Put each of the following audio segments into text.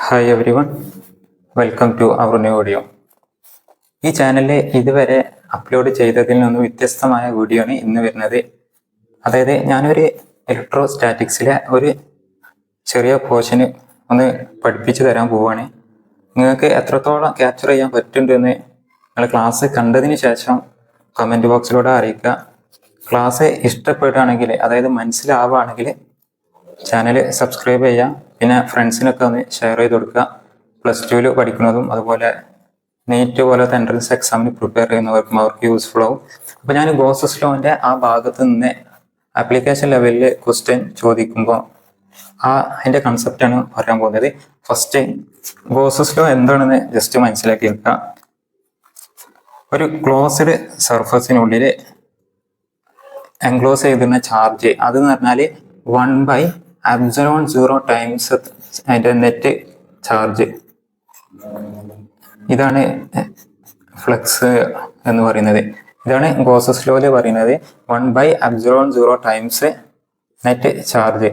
Hi everyone, welcome to our new video. ഈ ചാനലിൽ ഇതുവരെ അപ്ലോഡ് ചെയ്തതിൽ നിന്നും വ്യത്യസ്തമായ വീഡിയോ ആണ് ഇന്ന് വരുന്നത്. അതായത് ഞാനൊരു ഇലക്ട്രോസ്റ്റാറ്റിക്സിലെ ഒരു ചെറിയ പോർഷന് ഒന്ന് പഠിപ്പിച്ചു തരാൻ പോവുകയാണ്. നിങ്ങൾക്ക് എത്രത്തോളം ക്യാപ്ചർ ചെയ്യാൻ പറ്റുന്നുണ്ടെന്ന് നിങ്ങൾ ക്ലാസ് കണ്ടതിന് ശേഷം കമൻറ്റ് ബോക്സിലൂടെ അറിയിക്കുക. ക്ലാസ് ഇഷ്ടപ്പെടുകയാണെങ്കിൽ, അതായത് മനസ്സിലാവുകയാണെങ്കിൽ ചാനൽ സബ്സ്ക്രൈബ് ചെയ്യുക. പിന്നെ ഫ്രണ്ട്സിനൊക്കെ ഒന്ന് ഷെയർ ചെയ്ത് കൊടുക്കുക. +2 പഠിക്കുന്നതും അതുപോലെ നീറ്റ് പോലത്തെ എൻട്രൻസ് എക്സാമിന് പ്രിപ്പയർ ചെയ്യുന്നവർക്കും അവർക്ക് യൂസ്ഫുൾ ആവും. അപ്പോൾ ഞാൻ ഗോസസ് ലോൻ്റെ ആ ഭാഗത്ത് നിന്ന് ആപ്ലിക്കേഷൻ ലെവലിൽ ക്വസ്റ്റ്യൻ ചോദിക്കുമ്പോൾ അതിൻ്റെ കൺസെപ്റ്റാണ് പറയാൻ പോകുന്നത്. ഫസ്റ്റ് ഗോസസ് ലോ എന്താണെന്ന് ജസ്റ്റ് മനസ്സിലാക്കി വെക്കുക. ഒരു ക്ലോസ്ഡ് സർഫസിനുള്ളിൽ എൻക്ലോസ് ചെയ്തിരുന്ന ചാർജ് അതെന്ന് പറഞ്ഞാൽ 1/ε0 ടൈംസ് അതിൻ്റെ നെറ്റ് ചാർജ്. ഇതാണ് ഫ്ലക്സ് എന്ന് പറയുന്നത്. ഇതാണ് ഗോസസ് ലോയിൽ പറയുന്നത് 1/ε0 ടൈംസ് നെറ്റ് ചാർജ്.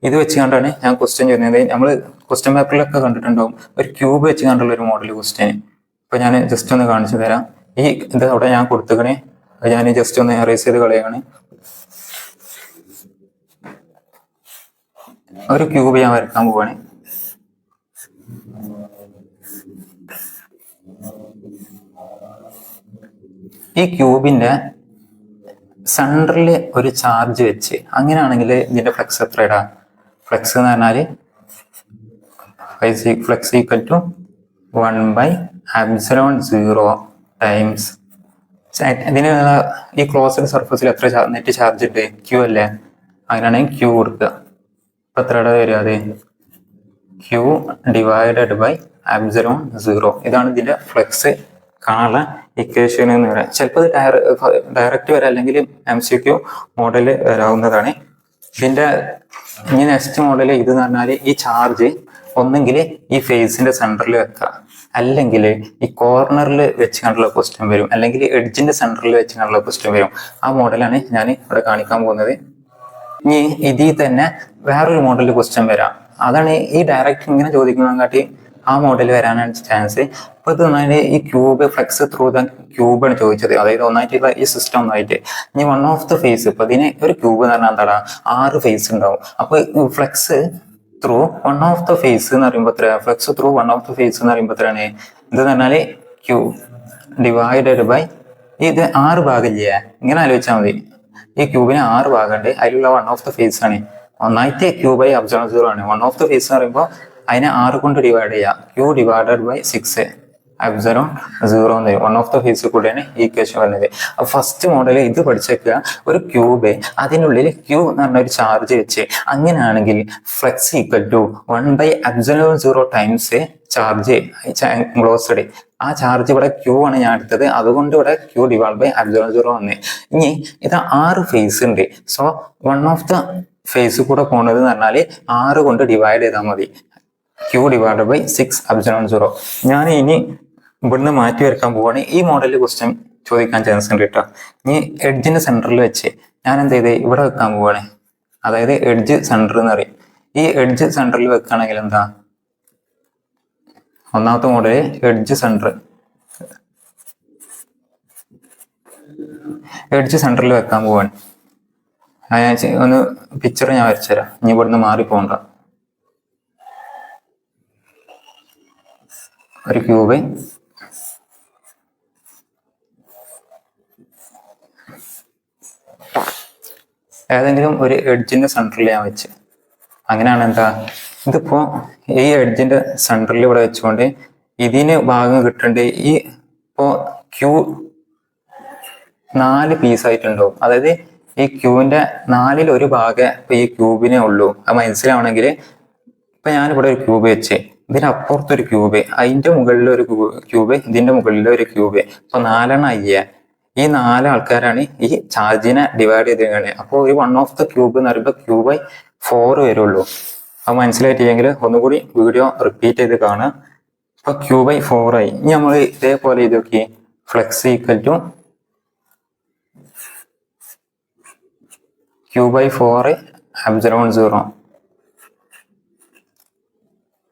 ഇത് വെച്ച് കണ്ടാണ് ഞാൻ ക്വസ്റ്റ്യൻ ചെയ്യുന്നത്. നമ്മൾ ക്വസ്റ്റ്യൻ പേപ്പറിലൊക്കെ കണ്ടിട്ടുണ്ടാവും ഒരു ക്യൂബ് വെച്ച് കണ്ടുള്ള ഒരു മോഡൽ ക്വസ്റ്റ്യൻ. ഇപ്പൊ ഞാൻ ജസ്റ്റ് ഒന്ന് കാണിച്ചു തരാം. ഈ ഇത് അവിടെ ഞാൻ കൊടുത്തുകണേ, ഞാൻ ജസ്റ്റ് ഒന്ന് എറേസ് ചെയ്ത് കളയാണ്. ഒരു ക്യൂബ് ഞാൻ വരക്കാൻ പോവാണ്. ഈ ക്യൂബിന്റെ സെൻറ്ററിൽ ഒരു ചാർജ് വെച്ച്, അങ്ങനെയാണെങ്കിൽ ഇതിന്റെ ഫ്ലക്സ് എത്രയിടാ? ഫ്ലക്സ് എന്ന് പറഞ്ഞാൽ ഫ്ലക്സ് ഈക്വൽ ടു 1/ε0 ടൈംസ് ഇതിന് ഈ ക്ലോസ്ഡ് സർഫസിൽ എത്ര നെറ്റ് ചാർജ് ഉണ്ട്? ക്യൂ അല്ലേ? അങ്ങനെയാണെങ്കിൽ ക്യൂ കൊടുക്കുക. ഇപ്പൊ എത്രയുടെ വരിക? അത് ക്യൂ ഡിവൈഡഡ് ബൈ ε0. ഇതാണ് ഇതിന്റെ ഫ്ലക്സ് കാണാനുള്ള ഇക്വേഷൻ എന്ന് പറയാം. ചിലപ്പോൾ ഇത് ഡയറക്റ്റ് വരാം, അല്ലെങ്കിൽ MCQ മോഡല് വരാവുന്നതാണ്. ഇതിന്റെ ഇനി നെക്സ്റ്റ് മോഡൽ ഇത് എന്ന് പറഞ്ഞാൽ ഈ ചാർജ് ഒന്നെങ്കിൽ ഈ ഫേസിന്റെ സെന്ററിൽ വെക്കുക, അല്ലെങ്കിൽ ഈ കോർണറിൽ വെച്ച് കണ്ടുള്ള ക്വസ്റ്റ്യൻ വരും, അല്ലെങ്കിൽ എഡ്ജിന്റെ സെന്ററിൽ വെച്ച് കണ്ടുള്ള ക്വസ്റ്റ്യൻ വരും. ആ മോഡലാണ് ഞാൻ ഇവിടെ കാണിക്കാൻ പോകുന്നത്. ഇനി ഇതിൽ തന്നെ വേറൊരു മോഡലിൽ ക്വസ്റ്റ്യൻ വരാം. അതാണ് ഈ ഡയറക്റ്റ് ഇങ്ങനെ ചോദിക്കുന്നതിനെക്കാട്ടി ആ മോഡൽ വരാനാണ് ചാൻസ്. ഇപ്പൊ ഇത് പറഞ്ഞാൽ ഈ ക്യൂബ് ഫ്ലക്സ് ത്രൂ ദ ക്യൂബാണ് ചോദിച്ചത്, അതായത് ഒന്നായിട്ടുള്ള ഈ സിസ്റ്റം ഒന്നായിട്ട്. ഇനി വൺ ഓഫ് ദ ഫേസ്, ഇപ്പൊ ഇതിന് ഒരു ക്യൂബ് എന്ന് പറഞ്ഞാൽ എന്താടാ 6 ഫേസ് ഉണ്ടാവും. അപ്പൊ flux through one of the face എന്ന് പറയുമ്പോൾ എത്ര? Flux through one of the face എന്ന് പറയുമ്പോൾ എത്രയാണ്? ഇതെന്ന് പറഞ്ഞാല് ക്യൂ ഡിവൈഡഡ് ബൈ ഇത് 6 ഭാഗമില്ലേ, ഇങ്ങനെ ആലോചിച്ചാൽ മതി. ഈ ക്യൂബിന് 6 ഭാഗമുണ്ട്, അതിലുള്ള വൺ ഓഫ് ദ ഫേസ് ആണ്. ഒന്നായിട്ട് Q/ε0 ആണ്. വൺ ഓഫ് ദ ഫേസ് എന്ന് പറയുമ്പോൾ അതിനെ 6 കൊണ്ട് ഡിവൈഡ് ചെയ്യുക. Q ഡിവൈഡഡ് ബൈ 6/ε0 എന്ന് വൺ ഓഫ് ദ ഫേസ് കൂടെയാണ് ഈ ഇക്വേഷൻ വരുന്നത്. ഫസ്റ്റ് മോഡൽ ഇത് പഠിച്ചേക്കുക. ഒരു ക്യൂബ്, അതിനുള്ളിൽ Q എന്ന് പറഞ്ഞ ഒരു ചാർജ് വെച്ച്, അങ്ങനെയാണെങ്കിൽ flux equal to 1/ε0 times charge closed. ആ ചാർജ് ഇവിടെ Q ആണ് ഞാൻ എടുത്തത്, അതുകൊണ്ട് ഇവിടെ Q ഡിവൈഡ് ബൈ ε0 വന്ന്. ഇനി ഇത് 6 ഫേസ് ഉണ്ട്. So one of the face കൂടെ പോണത് എന്ന് പറഞ്ഞാൽ 6 കൊണ്ട് ഡിവൈഡ് ചെയ്താൽ മതി. Q divide by 6/ε0. ഞാൻ ഇനി ഇവിടുന്ന് മാറ്റി വരക്കാൻ പോവാണ്. ഈ മോഡലിൽ ക്വസ്റ്റ്യൻ ചോദിക്കാൻ ചാൻസ് ഉണ്ട് കേട്ടോ. ഇനി എഡ്ജിന്റെ സെന്ററിൽ വെച്ച് ഞാൻ എന്ത് ചെയ്ത് ഇവിടെ വെക്കാൻ പോവാണ്, അതായത് എഡ്ജ് സെന്റർ എന്ന് പറയും. ഈ എഡ്ജ് സെന്ററിൽ വെക്കുകയാണെങ്കിൽ എന്താ? ഒന്നാമത്തെ മോഡല് എഡ്ജ് സെന്ററിൽ വെക്കാൻ പോവാണ്. ഞാൻ ഒന്ന് പിക്ചർ ഞാൻ വരച്ചുതരാം, ഇനി ഇവിടുന്ന് മാറിപ്പോണ്ട. ഒരു ക്യൂബ്, ഏതെങ്കിലും ഒരു എഡ്ജിന്റെ സെന്ററിൽ ഞാൻ വെച്ച്, അങ്ങനെയാണ് എന്താ? ഇതിപ്പോ ഈ എഡ്ജിന്റെ സെന്ററിൽ ഇവിടെ വെച്ചുകൊണ്ട് ഇതിന് ഭാഗം കിട്ടേണ്ട ഈ ഇപ്പോ ക്യൂ 4 പീസായിട്ടുണ്ടാവും. അതായത് ഈ ക്യൂവിന്റെ 4ൽ ഒരു ഭാഗം ഇപ്പൊ ഈ ക്യൂബിനെ ഉള്ളൂ. അത് മനസ്സിലാവണമെങ്കിൽ ഇപ്പൊ ഞാനിവിടെ ഒരു ക്യൂബ് വെച്ച്, ഇതിനപ്പുറത്തൊരു ക്യൂബ്, അതിന്റെ മുകളിൽ ഒരു ക്യൂബ്, ഇതിന്റെ മുകളിൽ ഒരു ക്യൂബ്. ഇപ്പൊ 4 അയ്യ. ഈ 4 ആൾക്കാരാണ് ഈ ചാർജിനെ ഡിവൈഡ് ചെയ്തിരിക്കുന്നത്. അപ്പോൾ ഒരു വൺ ഓഫ് ദ ക്യൂബ് എന്ന് പറയുമ്പോൾ Q/4 വരുള്ളൂ. അത് മനസ്സിലായിട്ടില്ലെങ്കിൽ ഒന്നുകൂടി വീഡിയോ റിപ്പീറ്റ് ചെയ്ത് കാണുക. ഇപ്പൊ Q/4 ആയി. ഇനി നമ്മൾ ഇതേപോലെ ഇത് നോക്കി, ഫ്ലക്സ് ഈക്വൽ ടു Q/4/ε0.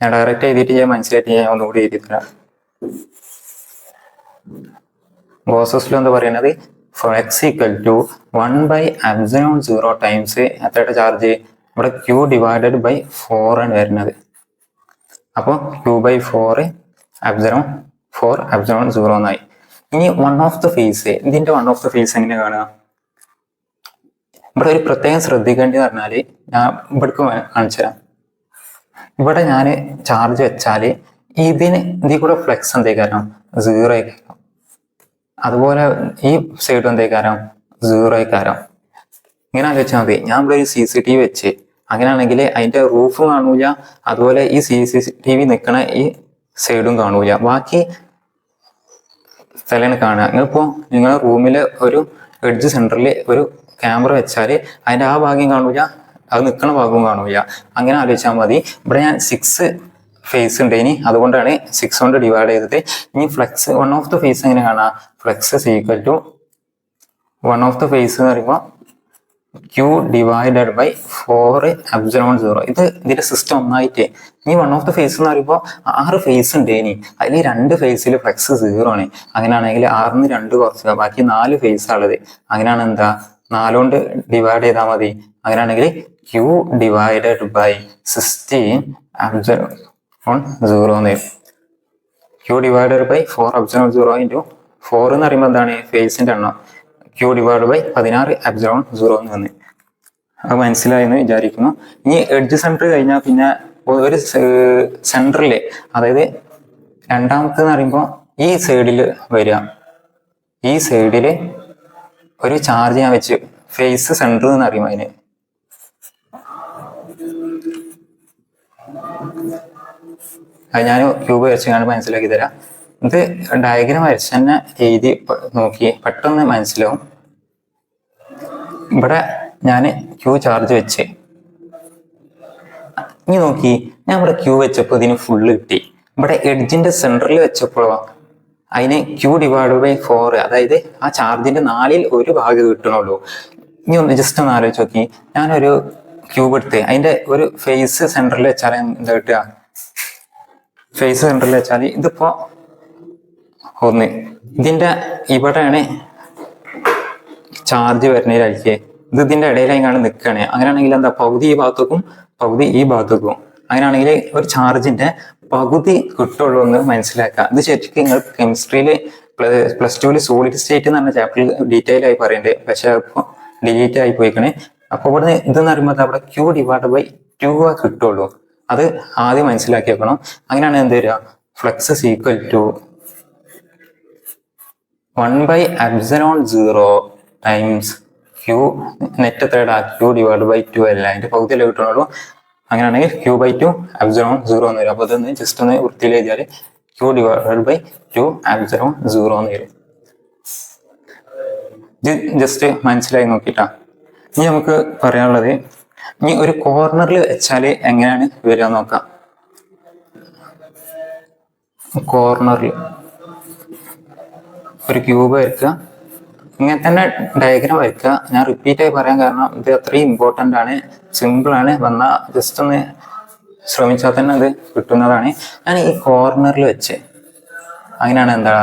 ഞാൻ ഡയറക്റ്റ് എഴുതിയിട്ട് ഞാൻ മനസ്സിലായിട്ട് ഞാൻ ഒന്നുകൂടി എഴുതി തരാം. ഗോസസ് ലോ എന്ന് പറയുന്നത് ഫ്ലക്സ് ഈക്വൽ ടു 1/ε0 ടൈംസ് എത്രയുടെ ചാർജ് ഇവിടെ Q ഡിവൈഡഡ് ബൈ 4 ആണ് വരുന്നത്. അപ്പോൾ Q/4 ε0 എന്നായി. ഇനി വൺ ഓഫ് ദ ഫേസ്, ഇതിന്റെ വൺ ഓഫ് ദ ഫേസ് എങ്ങനെ കാണുക? ഇവിടെ ഒരു പ്രത്യേകം ശ്രദ്ധിക്കേണ്ടത് പറഞ്ഞാല് ഞാൻ ഇവിടേക്ക് കാണിച്ചു തരാം. ഇവിടെ ഞാൻ ചാർജ് വെച്ചാല് ഇതിൽ കൂടെ ഫ്ലെക്സ് എന്തേക്കാരം 0 ആയിക്കാരം, അതുപോലെ ഈ സൈഡ് എന്തേക്കാരം 0 ആയിക്കാരം. ഇങ്ങനെ ആലോചിച്ചാൽ മതി. ഞാൻ ഇവിടെ ഒരു CCTV വെച്ച് അങ്ങനെയാണെങ്കിൽ അതിന്റെ റൂഫ് കാണൂല, അതുപോലെ ഈ CCTV നിൽക്കണ ഈ സൈഡും കാണൂല, ബാക്കി സ്ഥലമാണ് കാണുക. നിങ്ങളുടെ റൂമിൽ ഒരു എഡ്ജ് സെന്ററിൽ ഒരു ക്യാമറ വെച്ചാല് അതിന്റെ ആ ഭാഗം കാണൂല, അത് നിൽക്കുന്ന ഭാഗവും കാണൂല. അങ്ങനെ ആലോചിച്ചാൽ മതി. ഇവിടെ ഞാൻ 6 ഫേസ് ഉണ്ട്, ഇനി അതുകൊണ്ടാണ് 6 കൊണ്ട് ഡിവൈഡ് ചെയ്തത്. ഇനി flux one of the face എങ്ങനെ കാണാം? Flux equal to one of the face എന്ന് പറയുമ്പോൾ Q ഡിവൈഡഡ് ബൈ 4ε0. ഇതിന്റെ സിസ്റ്റം ഒന്നായിട്ട്. ഇനി വൺ ഓഫ് ദ ഫേസ് എന്ന് പറയുമ്പോൾ 6 ഫേസ് ഉണ്ട്, ഇനി അതിൽ 2 ഫേസിൽ ഫ്ലെക്സ് 0 ആണ്. അങ്ങനെയാണെങ്കിൽ 6ന്ന് 2 കുറച്ച് ബാക്കി 4 ഫേസ് ഉള്ളത്. അങ്ങനെയാണ് എന്താ 4 കൊണ്ട് ഡിവൈഡ് ചെയ്താൽ മതി. അങ്ങനെയാണെങ്കിൽ Q ഡിവൈഡഡ് ബൈ 16ε0 എന്ന്. Q ഡിവൈഡഡ് ബൈ 4ε0 ഇൻറ്റു 4 എന്ന് പറയുമ്പോൾ എന്താണ് ഫേസിന്റെ എണ്ണം. Q ഡിവൈഡ് ബൈ 16ε0 എന്ന് വന്ന്. അത് മനസ്സിലായെന്ന് വിചാരിക്കുന്നു. ഇനി എഡ്ജ് സെന്റർ കഴിഞ്ഞാൽ പിന്നെ ഒരു സെന്ററില്, അതായത് രണ്ടാമത്തെ എന്ന് പറയുമ്പോൾ ഈ സൈഡിൽ വരിക, ഈ സൈഡില് ഒരു ചാർജ് ഞാൻ വെച്ച് ഫേസ് സെന്റർ എന്ന് അറിയും അതിന്. അത് ഞാൻ ക്യൂബ് വരച്ച് മനസ്സിലാക്കി തരാം. ഇത് ഡയഗ്രാം വരച്ച് തന്നെ എഴുതി നോക്കി പെട്ടെന്ന് മനസ്സിലാവും. ഇവിടെ ഞാൻ Q ചാർജ് വെച്ച് ഇനി നോക്കി, ഞാൻ ഇവിടെ Q വെച്ചപ്പോൾ ഇതിന് ഫുള്ള് കിട്ടി. ഇവിടെ എഡ്ജിന്റെ സെന്ററിൽ വെച്ചപ്പോഴോ അതിന് Q ഡിവൈഡ് ബൈ 4, അതായത് ആ ചാർജിന്റെ 1/4 ഭാഗം കിട്ടണുള്ളൂ. ഇനി ഒന്ന് ജസ്റ്റ് ഒന്ന് ആലോചിച്ച് നോക്കി, ഞാനൊരു ക്യൂബ് എടുത്ത് അതിന്റെ ഒരു ഫേസ് സെന്ററിൽ വെച്ചാൽ എന്താ കിട്ടുക? ഫേസ് സെന്ററിൽ വെച്ചാൽ ഇതിപ്പോ ഒന്ന്, ഇതിന്റെ ഇവിടെയാണ് ചാർജ് വരുന്നതിലായിരിക്കേ, ഇത് ഇതിന്റെ ഇടയിലായിക്കാണ് നിൽക്കുകയാണ്. അങ്ങനെയാണെങ്കിൽ എന്താ പകുതി ഈ ഭാഗത്തേക്കും പകുതി ഈ ഭാഗത്തേക്കും. അങ്ങനെയാണെങ്കിൽ ഒരു ചാർജിന്റെ പകുതി കിട്ടുള്ളൂ എന്ന് മനസ്സിലാക്കുക. ഇത് ശരിക്കും നിങ്ങൾ കെമിസ്ട്രിയിൽ +2 സോളിഡ് സ്റ്റേറ്റ് എന്ന് പറഞ്ഞ ചാപ്റ്ററിൽ ഡീറ്റെയിൽ ആയി പറയുന്നുണ്ട്, പക്ഷെ ഇപ്പോൾ ഡിലീറ്റ് ആയി പോയിക്കണേ. അപ്പൊ ഇവിടെ ഇതെന്ന് പറയുമ്പോൾ അവിടെ Q ഡിവൈഡ് ബൈ 2 കിട്ടുള്ളൂ. അത് ആദ്യം മനസ്സിലാക്കി വെക്കണം. അങ്ങനെയാണ് എന്ത് വരിക? Flux equal to 1/ε0 times Q net എത്രയുടെ Q ഡിവൈഡ് ബൈ 2 അല്ല, അതിന്റെ പകുതിയല്ലേ കിട്ടണുള്ളൂ. അങ്ങനെയാണെങ്കിൽ Q/2 ε0 എന്ന് വരും. അപ്പൊ ഇതൊന്ന് ജസ്റ്റ് ഒന്ന് വൃത്തിയിൽ എഴുതിയാല് Q ഡിവൈഡ് ബൈ 2 ε0 എന്ന് വരും. ജസ്റ്റ് മനസ്സിലായി നോക്കിട്ടാ. ഇനി നമുക്ക് പറയാനുള്ളത്, ഇനി ഒരു കോർണറിൽ വെച്ചാല് എങ്ങനെയാണ് വരിക നോക്കാം. കോർണറിൽ ഒരു ക്യൂബ് വരയ്ക്കുക, ഇങ്ങനെ തന്നെ ഡയഗ്രാം വരയ്ക്കുക. ഞാൻ റിപ്പീറ്റ് ആയി പറയാൻ കാരണം ഇത് അത്രയും ഇമ്പോർട്ടൻ്റ് ആണ്, സിമ്പിൾ ആണ്. വന്നാൽ ജസ്റ്റ് ഒന്ന് ശ്രമിച്ചാൽ തന്നെ അത് കിട്ടുന്നതാണ്. ഞാൻ ഈ കോർണറിൽ വെച്ച് അങ്ങനെയാണ് എന്താ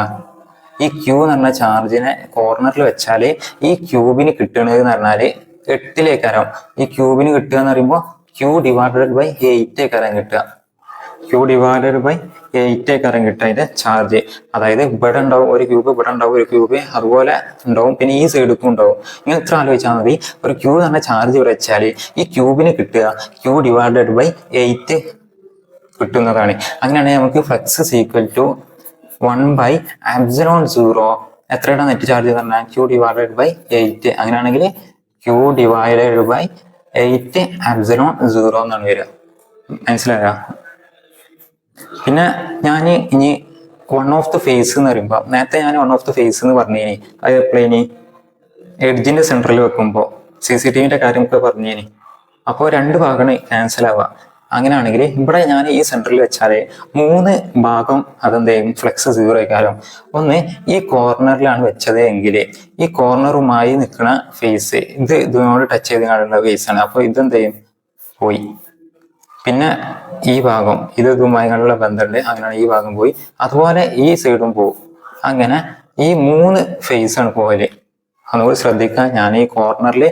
ഈ Q എന്ന് പറഞ്ഞ ചാർജിനെ കോർണറിൽ വെച്ചാൽ ഈ ക്യൂബിന് കിട്ടണത് എന്ന് പറഞ്ഞാൽ 8 ഈ ക്യൂബിന് കിട്ടുക എന്ന് പറയുമ്പോൾ Q ഡിവൈഡഡ് ബൈ 8 കിട്ടുക. Q ഡിവൈഡഡ് ബൈ 8 കിട്ടുക അതിന്റെ ചാർജ്. അതായത് ഇവിടെ ഉണ്ടാവും ഒരു ക്യൂബ്, ഇവിടെ ഉണ്ടാവും ഒരു ക്യൂബ്, അതുപോലെ ഉണ്ടാവും, പിന്നെ ഈ സൈഡിലും ഉണ്ടാവും. ഇങ്ങനെ ഇത്ര ആലോചിച്ചാൽ മതി. ഒരു Q എന്ന് പറഞ്ഞ ചാർജ് ഇവിടെ വെച്ചാൽ ഈ ക്യൂബിന് കിട്ടുക Q ഡിവൈഡഡ് ബൈ 8 കിട്ടുന്നതാണ്. അങ്ങനെയാണെങ്കിൽ നമുക്ക് ഫ്ലക്സ് ഈക്വൽ ടു 1/ε0 എത്രയുടെ നെറ്റ് ചാർജ് എന്ന് പറഞ്ഞാൽ Q ഡിവൈഡഡ് ബൈ 8. അങ്ങനെയാണെങ്കിൽ Q ഡിവൈഡഡ് ബൈ 8ε0 എന്നാണ് വരിക. മനസ്സിലായോ? പിന്നെ ഞാൻ ഇനി വൺ ഓഫ് ദ ഫേസ് എന്ന് പറയുമ്പോൾ, നേരത്തെ ഞാൻ വൺ ഓഫ് ദ ഫേസ് എന്ന് പറഞ്ഞേനി, അത് എപ്പോഴേനി എഡ്ജിന്റെ സെന്ററിൽ വെക്കുമ്പോൾ CCTVന്റെ കാര്യമൊക്കെ പറഞ്ഞേനി. അപ്പോൾ 2 ഭാഗമാണ് ക്യാൻസൽ ആവുക. അങ്ങനെയാണെങ്കിൽ ഇവിടെ ഞാൻ ഈ സെന്ററിൽ വെച്ചാൽ 3 ഭാഗം അതെന്തെയും ഫ്ലെക്സ് 0 ആയിക്കാരം. ഒന്ന് ഈ കോർണറിലാണ് വെച്ചത് എങ്കിൽ ഈ കോർണറുമായി നിൽക്കുന്ന ഫേസ് ഇതിനോട് ടച്ച് ചെയ്ത് കാണുന്ന ഫേസ് ആണ്. അപ്പോൾ ഇതെന്തെയും പോയി. പിന്നെ ഈ ഭാഗം ഇതുമായുള്ള ബന്ധമുണ്ട്, അങ്ങനെയാണ് ഈ ഭാഗം പോയി, അതുപോലെ ഈ സൈഡും പോകും. അങ്ങനെ ഈ 3 ഫേസ് ആണ് പോകല്. അതുകൊണ്ട് ശ്രദ്ധിക്കുക, ഞാൻ ഈ കോർണറിൽ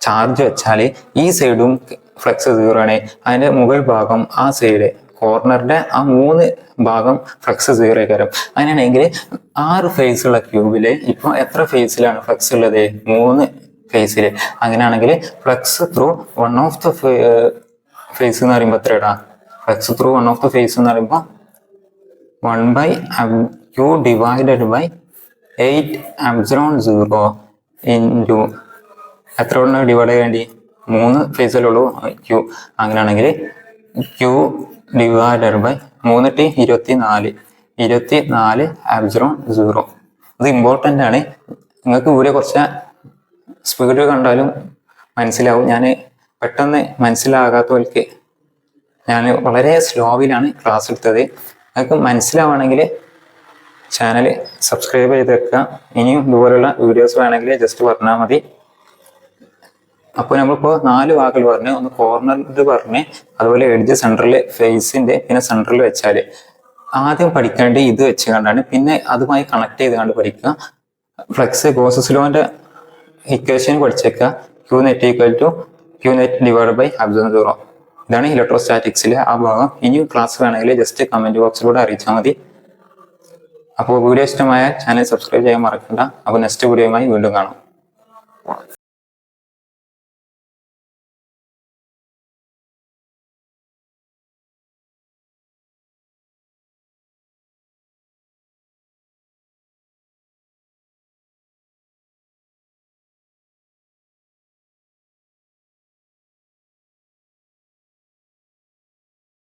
ചാർജ് വെച്ചാൽ ഈ സൈഡും ഫ്ലക്സ് 0 ആണ്, അതിന്റെ മുകൾ ഭാഗം ആ സൈഡ് കോർണറിന്റെ ആ 3 ഭാഗം ഫ്ലക്സ് 0 ആയിരിക്കും. അങ്ങനെയാണെങ്കിൽ 6 ഫേസ് ഉള്ള ക്യൂബില് ഇപ്പൊ എത്ര ഫേസിലാണ് ഫ്ലക്സ് ഉള്ളത്? 3 ഫേസില്. അങ്ങനെയാണെങ്കിൽ flux through one of the face എന്ന് പറയുമ്പോൾ എത്ര ഇടാം? Flux through one of the face എന്ന് പറയുമ്പോൾ 1/q ഡിവൈഡഡ് ബൈ 8ε0 ഇൻറ്റു എത്ര കൊണ്ട് ഡിവൈഡ് ചെയ്യേണ്ടി? 3 ഫേസിലുള്ളൂ ക്യൂ. അങ്ങനെയാണെങ്കിൽ ക്യൂ ഡിവൈഡഡ് ബൈ 3 24 ε0. ഇത് ഇമ്പോർട്ടൻ്റ് ആണ്. നിങ്ങൾക്ക് ഇവിടെ കുറച്ച് സ്പീഡ് കണ്ടാലും മനസ്സിലാവും. ഞാൻ പെട്ടെന്ന് മനസ്സിലാകാത്തവർക്ക് ഞാൻ വളരെ സ്ലോവിലാണ് ക്ലാസ് എടുത്തത്. നിങ്ങൾക്ക് മനസ്സിലാവുകയാണെങ്കിൽ ചാനൽ സബ്സ്ക്രൈബ് ചെയ്ത് വെക്കുക. ഇനിയും ഇതുപോലുള്ള വീഡിയോസ് വേണമെങ്കിൽ ജസ്റ്റ് പറഞ്ഞാൽ മതി. അപ്പോൾ നമ്മളിപ്പോൾ 4 വാക്കുകൾ പറഞ്ഞ്, ഒന്ന് കോർണറിൽ പറഞ്ഞ്, അതുപോലെ എഡ്ജ് സെൻറ്ററിൽ ഫേസിന്റെ പിന്നെ സെൻറ്ററിൽ വെച്ചാൽ ആദ്യം പഠിക്കേണ്ടത് ഇത് വെച്ച് കണ്ടാണ്, പിന്നെ അതുമായി കണക്ട് ചെയ്ത് കണ്ട് പഠിക്കുക. ഫ്ലക്സ് ഗോസസ് ലോന്റെ ഇക്വേഷൻ പഠിച്ചേക്കുക. Q net equal to Q net divide by ε0. ഇതാണ് ഇലക്ട്രോസ്റ്റാറ്റിക്സിലെ ആ ഭാഗം. ഇനിയും ക്ലാസ് വേണമെങ്കിൽ ജസ്റ്റ് കമന്റ് ബോക്സിലൂടെ അറിയിച്ചാൽ മതി. അപ്പോൾ വീഡിയോ ഇഷ്ടമായ ചാനൽ സബ്സ്ക്രൈബ് ചെയ്യാൻ മറക്കണ്ട. അപ്പോൾ നെക്സ്റ്റ് വീഡിയോയുമായി വീണ്ടും കാണാം.